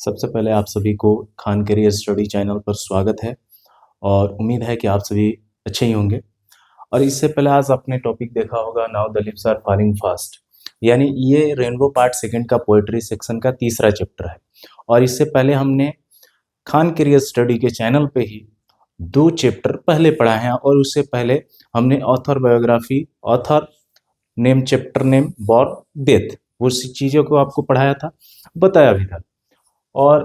सबसे पहले आप सभी को खान करियर स्टडी चैनल पर स्वागत है और उम्मीद है कि आप सभी अच्छे ही होंगे। और इससे पहले आज आपने टॉपिक देखा होगा, now the leaves are falling fast, यानी ये रेनबो पार्ट सेकंड का पोएट्री सेक्शन का तीसरा चैप्टर है। और इससे पहले हमने खान करियर स्टडी के चैनल पे ही 2 चैप्टर पहले पढ़ा है और उससे पहले हमने author biography, author name, chapter name, born, death, वो चीज़ों को आपको पढ़ाया था, बताया भी था। और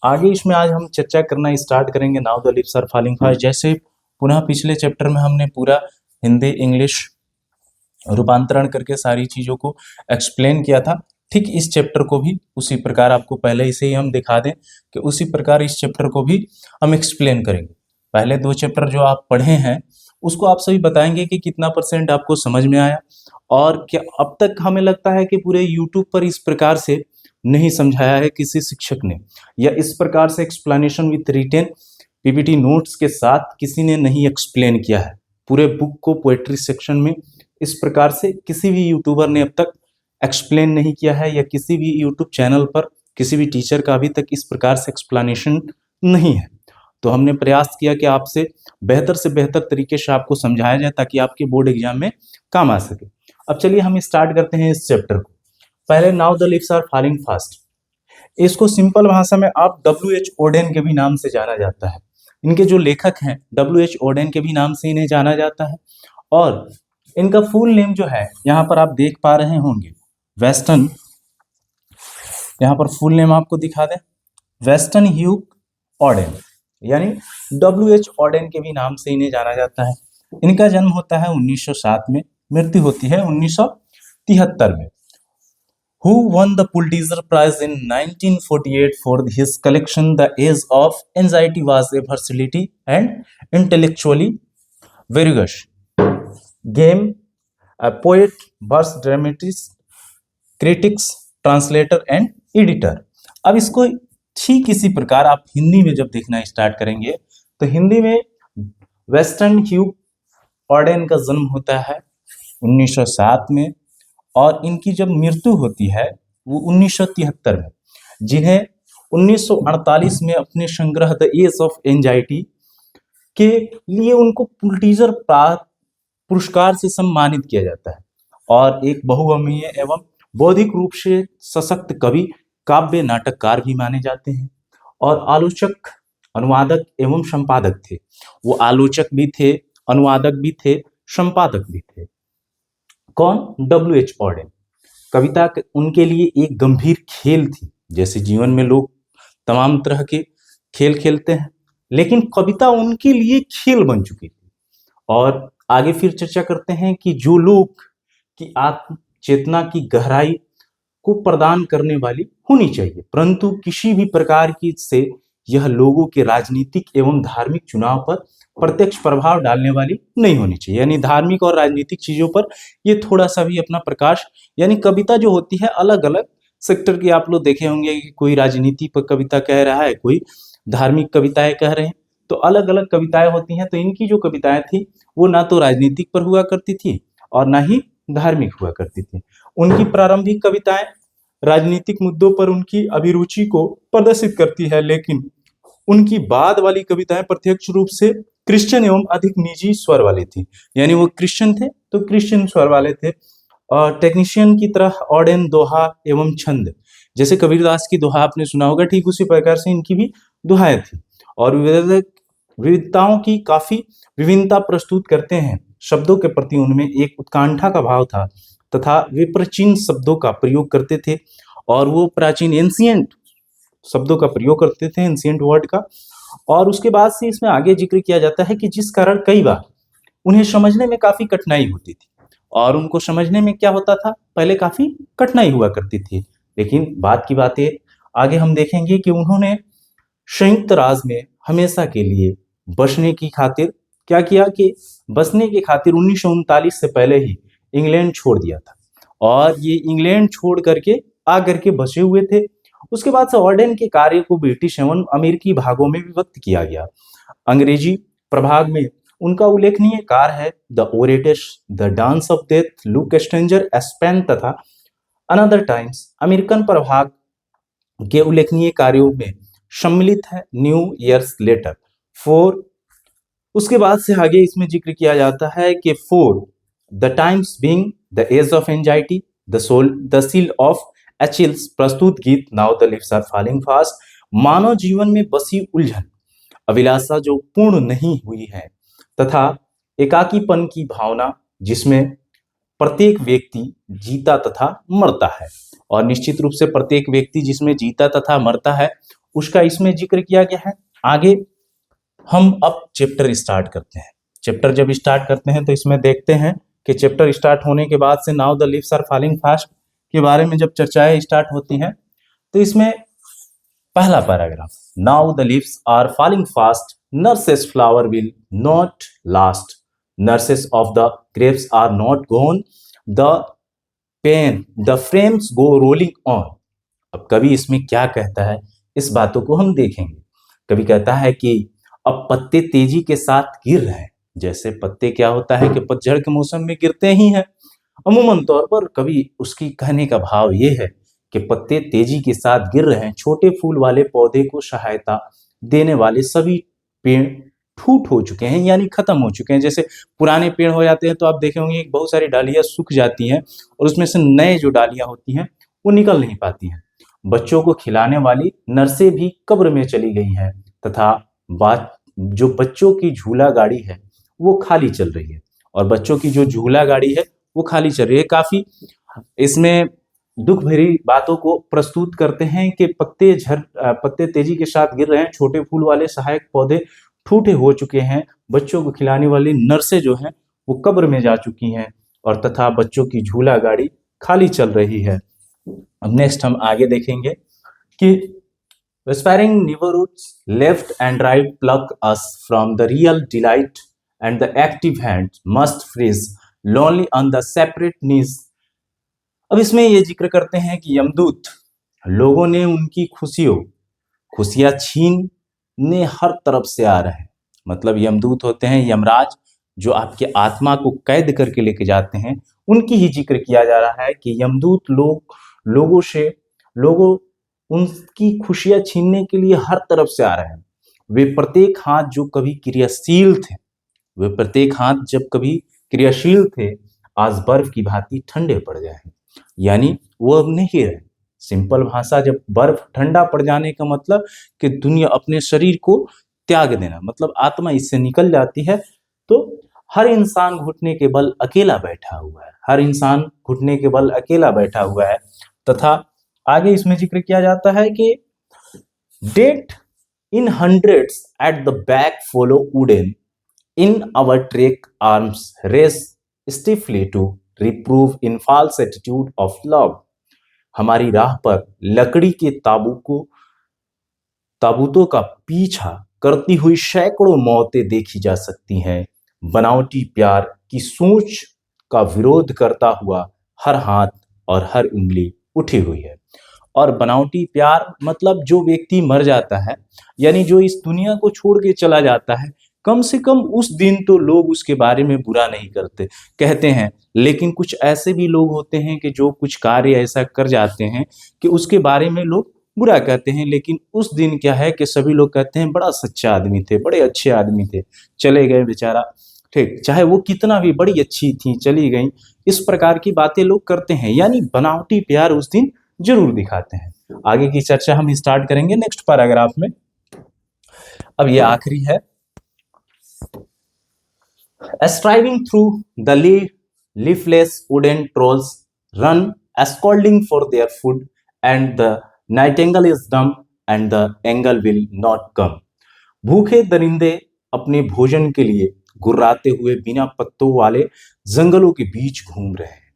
आगे इसमें आज हम चर्चा करना स्टार्ट करेंगे now the leaves are falling fast. जैसे पुनः पिछले चैप्टर में हमने पूरा हिंदी इंग्लिश रूपांतरण करके सारी चीज़ों को एक्सप्लेन किया था, ठीक इस चैप्टर को भी उसी प्रकार आपको पहले से ही हम दिखा दें कि उसी प्रकार इस चैप्टर को भी हम एक्सप्लेन करेंगे। पहले 2 चैप्टर जो आप पढ़े हैं उसको आप सभी बताएंगे कि कितना % आपको समझ में आया, और क्या अब तक हमें लगता है कि पूरे यूट्यूब पर इस प्रकार से नहीं समझाया है किसी शिक्षक ने, या इस प्रकार से explanation with written PPT notes के साथ किसी ने नहीं एक्सप्लेन किया है पूरे बुक को। पोएट्री सेक्शन में इस प्रकार से किसी भी यूट्यूबर ने अब तक एक्सप्लेन नहीं किया है, या किसी भी यूट्यूब चैनल पर किसी भी टीचर का अभी तक इस प्रकार से एक्सप्लेनेशन नहीं है। तो हमने प्रयास किया कि आपसे बेहतर तरीके से आपको समझाया जाए ताकि आपके बोर्ड एग्जाम में काम आ सके। अब चलिए हम स्टार्ट करते हैं इस चैप्टर को। पहले now the leaves are falling fast, इसको सिंपल भाषा में आप W.H. ओडेन के भी नाम से जाना जाता है। इनके जो लेखक हैं W.H. ओडेन के भी नाम से इन्हें जाना जाता है। और इनका फुल नेम जो है यहाँ पर आप देख पा रहे होंगे, वेस्टन, यहाँ पर फुल नेम आपको दिखा दें, वेस्टन ह्यूग ओडेन, यानी W.H. ओडेन के भी नाम से इन्हें जाना जाता है। इनका जन्म होता है 1907 में, मृत्यु होती है 1973 में। Who won the Pulitzer Prize in 1948 for his collection The Age of Anxiety was a versatility and intellectually vigorous. Game, a poet, verse dramatist, critics, translator and editor. अब इसको ठीक इसी प्रकार आप हिंदी में जब देखना स्टार्ट करेंगे तो हिंदी में वेस्टन ह्यूग ओडेन का जन्म होता है 1907 में, और इनकी जब मृत्यु होती है वो 1973 में, जिन्हें 1948 में अपने संग्रह द एज ऑफ एंजाइटी के लिए उनको पुलिट्जर पुरस्कार से सम्मानित किया जाता है। और एक बहुअमीय एवं बौद्धिक रूप से सशक्त कवि, काव्य नाटककार भी माने जाते हैं, और आलोचक, अनुवादक एवं संपादक थे। वो आलोचक भी थे, अनुवादक भी थे, संपादक भी थे। कौन? W.H. ओडेन। कविता उनके लिए एक गंभीर खेल थी। जैसे जीवन में लोग तमाम तरह के खेल खेलते हैं, लेकिन कविता उनके लिए खेल बन चुकी थी। और आगे फिर चर्चा करते हैं कि जो लोग की आत्म चेतना की गहराई को प्रदान करने वाली होनी चाहिए, परंतु किसी भी प्रकार की से यह लोगों के राजनीतिक एवं धार्मिक चुनाव पर प्रत्यक्ष प्रभाव डालने वाली नहीं होनी चाहिए। यानी धार्मिक और राजनीतिक चीजों पर ये थोड़ा सा भी अपना प्रकाश, यानी कविता जो होती है अलग अलग सेक्टर की आप लोग देखे होंगे कि कोई राजनीति पर कविता कह रहा है, कोई धार्मिक कविताएं कह रहे हैं, तो अलग अलग कविताएं होती हैं। तो इनकी जो कविताएं थी वो ना तो राजनीतिक पर हुआ करती थी और ना ही धार्मिक हुआ करती थी। उनकी प्रारंभिक कविताएं राजनीतिक मुद्दों पर उनकी अभिरुचि को प्रदर्शित करती है, लेकिन उनकी बाद वाली कविताएं प्रत्यक्ष रूप से क्रिश्चियन एवं अधिक निजी स्वर वाली थी। यानी वो क्रिश्चियन थे तो क्रिश्चियन स्वर वाले थे। और टेक्नीशियन की तरह ओडेन दोहा एवं छंद, जैसे कबीरदास की दोहा आपने सुना होगा, ठीक उसी प्रकार से इनकी भी दोहाएं थी। और विविधताओं की काफी विभिन्नता प्रस्तुत करते हैं। शब्दों के प्रति उनमें एक उत्कंठा का भाव था तथा वे प्राचीन शब्दों का प्रयोग करते थे, और वो प्राचीन एंशिएंट शब्दों का प्रयोग करते थे, एंशिएंट वर्ड का। और उसके बाद से इसमें आगे जिक्र किया जाता है कि जिस कारण कई बार उन्हें समझने में काफी कठिनाई होती थी। और उनको समझने में क्या होता था, पहले काफी कठिनाई हुआ करती थी, लेकिन बाद की बातें आगे हम देखेंगे कि उन्होंने संयुक्त राज्य में हमेशा के लिए बसने की खातिर क्या किया कि बसने की खातिर 1939 से पहले ही इंग्लैंड छोड़ दिया था, और ये इंग्लैंड छोड़ करके आकर के बसे हुए थे। उसके बाद से ओडेन के कार्य को ब्रिटिश एवं अमेरिकी भागों में विभक्त किया गया। अंग्रेजी प्रभाग में उनका उल्लेखनीय कार्य है the Orators, the dance of death, look stranger, Spain तथा अनदर टाइम्स। अमेरिकन प्रभाग के उल्लेखनीय कार्यों में सम्मिलित है न्यू ईयर्स लेटर। फोर, उसके बाद से आगे इसमें जिक्र किया जाता है कि for the times being the age of anxiety, the shield of Achilles, प्रस्तुत गीत now the leaves are falling fast, मानव जीवन में बसी उलझन, अभिलाषा जो पूर्ण नहीं हुई है, तथा एकाकीपन की भावना जिसमें प्रत्येक व्यक्ति जीता तथा मरता है। और निश्चित रूप से प्रत्येक व्यक्ति जिसमें जीता तथा मरता है उसका इसमें जिक्र किया गया है। आगे हम अब चैप्टर स्टार्ट करते हैं। चैप्टर जब स्टार्ट करते हैं तो इसमें देखते हैं कि चैप्टर स्टार्ट होने के बाद से now the leaves are falling fast के बारे में जब चर्चाएं स्टार्ट होती हैं तो इसमें पहला paragraph, now the leaves are falling fast, nurse's flower will not last, nurses of the grapes are not gone, the frames go rolling on। अब कवि इसमें क्या कहता है इस बातों को हम देखेंगे। कवि कहता है कि अब पत्ते तेजी के साथ गिर रहे हैं। जैसे पत्ते क्या होता है कि पतझड़ के मौसम में गिरते ही हैं। अमूमन तौर पर कवि उसकी कहने का भाव ये है कि पत्ते तेजी के साथ गिर रहे हैं, छोटे फूल वाले पौधे को सहायता देने वाले सभी पेड़ ठूट हो चुके हैं, यानी खत्म हो चुके हैं। जैसे पुराने पेड़ हो जाते हैं तो आप देखे होंगे बहुत सारी डालियां सूख जाती हैं और उसमें से नए जो डालियां होती हैं वो निकल नहीं पाती हैं। बच्चों को खिलाने वाली नर्सें भी कब्र में चली गई हैं तथा जो बच्चों की झूला गाड़ी है वो खाली चल रही है। और बच्चों की जो झूला गाड़ी है वो खाली चल रही है। काफी इसमें दुख भरी बातों को प्रस्तुत करते हैं कि पत्ते तेजी के साथ गिर रहे हैं, छोटे फूल वाले सहायक पौधे ठूठे हो चुके हैं, बच्चों को खिलाने वाली नर्सें जो हैं वो कब्र में जा चुकी हैं और तथा बच्चों की झूला गाड़ी खाली चल रही है। अब नेक्स्ट हम आगे देखेंगे कि aspiring neighborhoods left and right pluck us from the real delight and the active hand must freeze lonely on the separate knees। अब इसमें ये जिक्र करते हैं कि यमदूत लोगों ने उनकी खुशियां छीनने हर तरफ से आ रहे हैं। मतलब यमदूत होते हैं यमराज जो आपके आत्मा को कैद करके लेके जाते हैं, उनकी ही जिक्र किया जा रहा है कि यमदूत लोगों उनकी खुशियां छीनने के लिए हर तरफ से आ रहे हैं। वे प्रत्येक हाथ जब कभी क्रियाशील थे आज बर्फ की भांति ठंडे पड़ गए। यानी वो अब नहीं रहे। सिंपल भाषा, जब बर्फ ठंडा पड़ जाने का मतलब कि दुनिया अपने शरीर को त्याग देना, मतलब आत्मा इससे निकल जाती है। तो हर इंसान घुटने के बल अकेला बैठा हुआ है, तथा आगे इसमें जिक्र किया जाता है कि date in hundreds at the back follow wooden in our track arms race stiffly to reprove in false attitude of love. हमारी राह पर लकड़ी के ताबूतों का पीछा करती हुई सैकड़ों मौतें देखी जा सकती हैं। बनावटी प्यार की सोच का विरोध करता हुआ हर हाथ और हर उंगली उठी हुई है। और बनावटी प्यार मतलब जो व्यक्ति मर जाता है, यानी जो इस दुनिया को छोड़ के चला जाता है, कम से कम उस दिन तो लोग उसके बारे में बुरा नहीं कहते हैं। लेकिन कुछ ऐसे भी लोग होते हैं कि जो कुछ कार्य ऐसा कर जाते हैं कि उसके बारे में लोग बुरा कहते हैं। लेकिन उस दिन क्या है कि सभी लोग कहते हैं बड़ा सच्चा आदमी थे, बड़े अच्छे आदमी थे, चले गए बेचारा, ठीक, चाहे वो कितना भी बड़ी अच्छी थी, चली गई, इस प्रकार की बातें लोग करते हैं। यानी बनावटी प्यार उस दिन जरूर दिखाते हैं। आगे की चर्चा हम स्टार्ट करेंगे नेक्स्ट पैराग्राफ में। अब ये आखिरी है। Striving through the leafless wooden trolls run scolding for their food, and the nightingale is dumb and the angle will not come। भूखे दरिंदे अपने भोजन के लिए गुर्राते हुए बिना पत्तों वाले जंगलों के बीच घूम रहे हैं।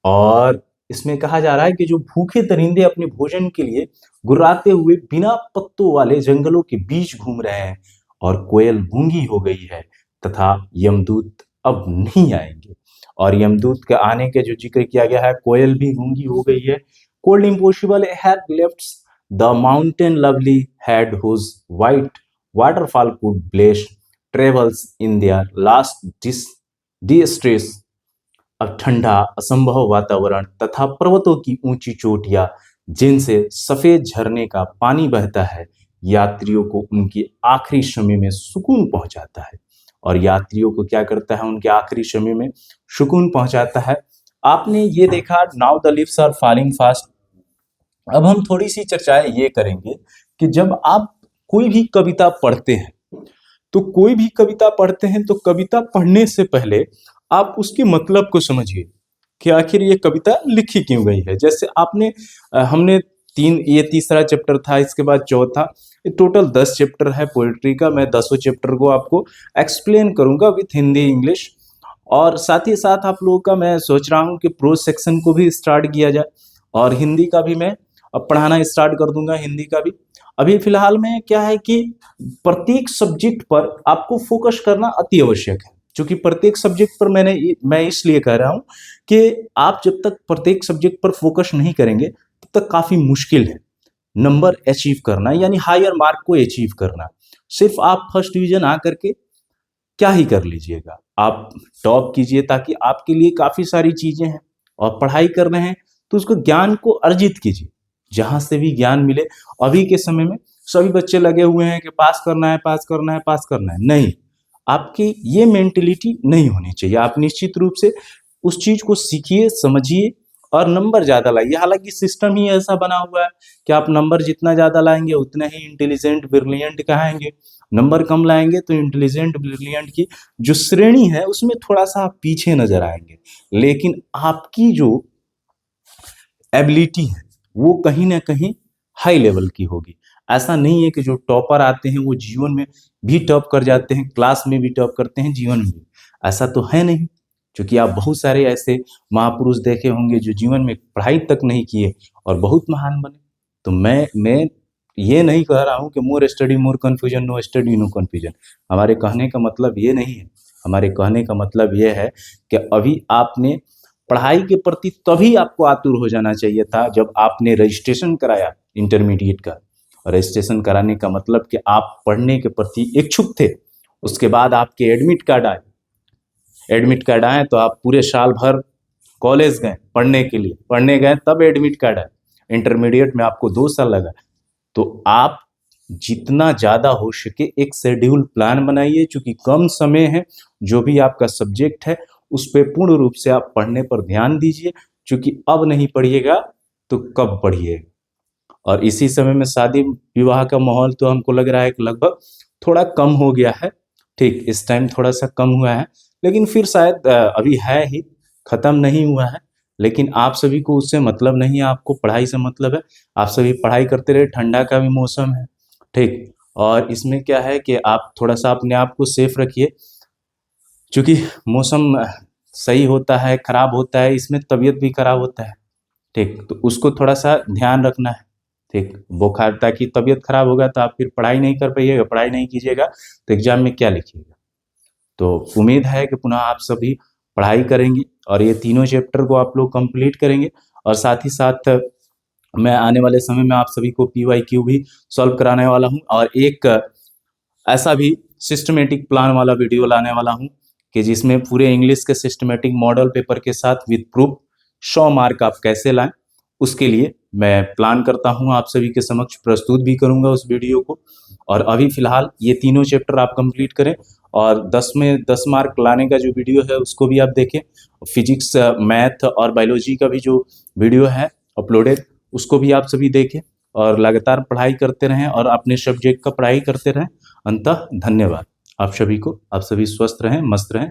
और इसमें कहा जा रहा है कि जो भूखे दरिंदे अपने भोजन के लिए गुर्राते हुए बिना पत्तों वाले जंगलों के बीच घूम रहे हैं और कोयल गूंगी हो गई है तथा यमदूत अब नहीं आएंगे। और यमदूत के आने के जो जिक्र किया गया है, कोयल भी गूंगी हो गई है। Cold impossible had left the mountain lovely had whose white waterfall could bless travels in their last distress. अब ठंडा असंभव वातावरण तथा पर्वतों की ऊंची चोटियां जिनसे सफेद झरने का पानी बहता है, यात्रियों को उनके आखिरी समय में सुकून पहुंचाता है। और यात्रियों को क्या करता है, उनके आखिरी समय में सुकून पहुंचाता है। आपने ये देखा, now the leaves are falling fast. अब हम थोड़ी सी चर्चाएं ये करेंगे कि जब आप कोई भी कविता पढ़ते हैं, तो कोई भी कविता पढ़ते हैं तो कविता पढ़ने से पहले आप उसके मतलब को समझिए कि आखिर ये कविता लिखी क्यों गई है। जैसे आपने हमने ये तीसरा चैप्टर था, इसके बाद चौथा, ये टोटल 10 चैप्टर है पोएट्री का। मैं 10 चैप्टर को आपको एक्सप्लेन करूंगा विथ हिंदी इंग्लिश। और साथ ही साथ आप लोगों का मैं सोच रहा हूँ कि प्रोज सेक्शन को भी स्टार्ट किया जाए, और हिंदी का भी मैं अब पढ़ाना स्टार्ट कर दूंगा, हिंदी का भी। अभी फिलहाल में क्या है कि प्रत्येक सब्जेक्ट पर आपको फोकस करना अति आवश्यक है, क्योंकि प्रत्येक सब्जेक्ट पर मैं इसलिए कह रहा हूं कि आप जब तक प्रत्येक सब्जेक्ट पर फोकस नहीं करेंगे तब तक काफी मुश्किल है नंबर अचीव करना, यानी हायर मार्क को अचीव करना। सिर्फ आप फर्स्ट डिवीजन आकर के क्या ही कर लीजिएगा, आप टॉप कीजिए, ताकि आपके लिए काफी सारी चीजें हैं। और पढ़ाई कर रहे हैं तो उसको ज्ञान को अर्जित कीजिए, जहां से भी ज्ञान मिले। अभी के समय में सभी बच्चे लगे हुए हैं कि पास करना है, पास करना है, पास करना है। नहीं, आपकी ये मेंटेलिटी नहीं होनी चाहिए। आप निश्चित रूप से उस चीज को सीखिए, समझिए और नंबर ज्यादा लाइए। हालांकि सिस्टम ही ऐसा बना हुआ है कि आप नंबर जितना ज्यादा लाएंगे उतना ही इंटेलिजेंट ब्रिलियंट कहाएंगे, नंबर कम लाएंगे तो इंटेलिजेंट ब्रिलियंट की जो श्रेणी है उसमें थोड़ा सा आप पीछे नजर आएंगे। लेकिन आपकी जो एबिलिटी है वो कहीं ना कहीं हाई लेवल की होगी। ऐसा नहीं है कि जो टॉपर आते हैं वो जीवन में भी टॉप कर जाते हैं, क्लास में भी टॉप करते हैं, जीवन में भी। ऐसा तो है नहीं, क्योंकि आप बहुत सारे ऐसे महापुरुष देखे होंगे जो जीवन में पढ़ाई तक नहीं किए और बहुत महान बने। तो मैं ये नहीं कह रहा हूँ कि more study more confusion, no study no confusion. हमारे कहने का मतलब ये नहीं है। हमारे कहने का मतलब ये है कि अभी आपने पढ़ाई के प्रति तभी आपको आतुर हो जाना चाहिए था जब आपने रजिस्ट्रेशन कराया इंटरमीडिएट का। रजिस्ट्रेशन कराने का मतलब कि आप पढ़ने के प्रति इच्छुक थे। उसके बाद आपके एडमिट कार्ड आए, एडमिट कार्ड आए तो आप पूरे साल भर कॉलेज गए पढ़ने के लिए, पढ़ने गए तब एडमिट कार्ड आए। इंटरमीडिएट में आपको 2 साल लगा। तो आप जितना ज़्यादा हो सके एक शेड्यूल प्लान बनाइए, क्योंकि कम समय है। जो भी आपका सब्जेक्ट है उस पर पूर्ण रूप से आप पढ़ने पर ध्यान दीजिए, क्योंकि अब नहीं पढ़िएगा तो कब पढ़िएगा। और इसी समय में शादी विवाह का माहौल तो हमको लग रहा है कि लगभग थोड़ा कम हो गया है। ठीक, इस टाइम थोड़ा सा कम हुआ है, लेकिन फिर शायद अभी है ही, खत्म नहीं हुआ है। लेकिन आप सभी को उससे मतलब नहीं है, आपको पढ़ाई से मतलब है। आप सभी पढ़ाई करते रहे, ठंडा का भी मौसम है, ठीक। और इसमें क्या है कि आप थोड़ा सा अपने आप को सेफ रखिए, क्योंकि मौसम सही होता है, खराब होता है, इसमें तबीयत भी खराब होता है, ठीक। तो उसको थोड़ा सा ध्यान रखना है, ठीक। बुखार, ताकि तबीयत खराब होगा तो आप फिर पढ़ाई नहीं कर पाइएगा, पढ़ाई नहीं कीजिएगा तो एग्जाम में क्या लिखिएगा। तो उम्मीद है कि पुनः आप सभी पढ़ाई करेंगे और ये तीनों चैप्टर को आप लोग कंप्लीट करेंगे। और साथ ही साथ मैं आने वाले समय में आप सभी को PYQ भी सॉल्व कराने वाला हूँ, और एक ऐसा भी सिस्टमेटिक प्लान वाला वीडियो लाने वाला हूँ कि जिसमें पूरे इंग्लिश के सिस्टमेटिक मॉडल पेपर के साथ विद प्रूफ 100 मार्क आप कैसे लाएं, उसके लिए मैं प्लान करता हूं, आप सभी के समक्ष प्रस्तुत भी करूंगा उस वीडियो को। और अभी फिलहाल ये तीनों चैप्टर आप कंप्लीट करें, और 10 में 10 मार्क लाने का जो वीडियो है उसको भी आप देखें। फिजिक्स, मैथ और बायोलॉजी का भी जो वीडियो है अपलोडेड, उसको भी आप सभी देखें और लगातार पढ़ाई करते रहें और अपने सब्जेक्ट का पढ़ाई करते रहें। अंततः धन्यवाद आप सभी को। आप सभी स्वस्थ रहें, मस्त रहें।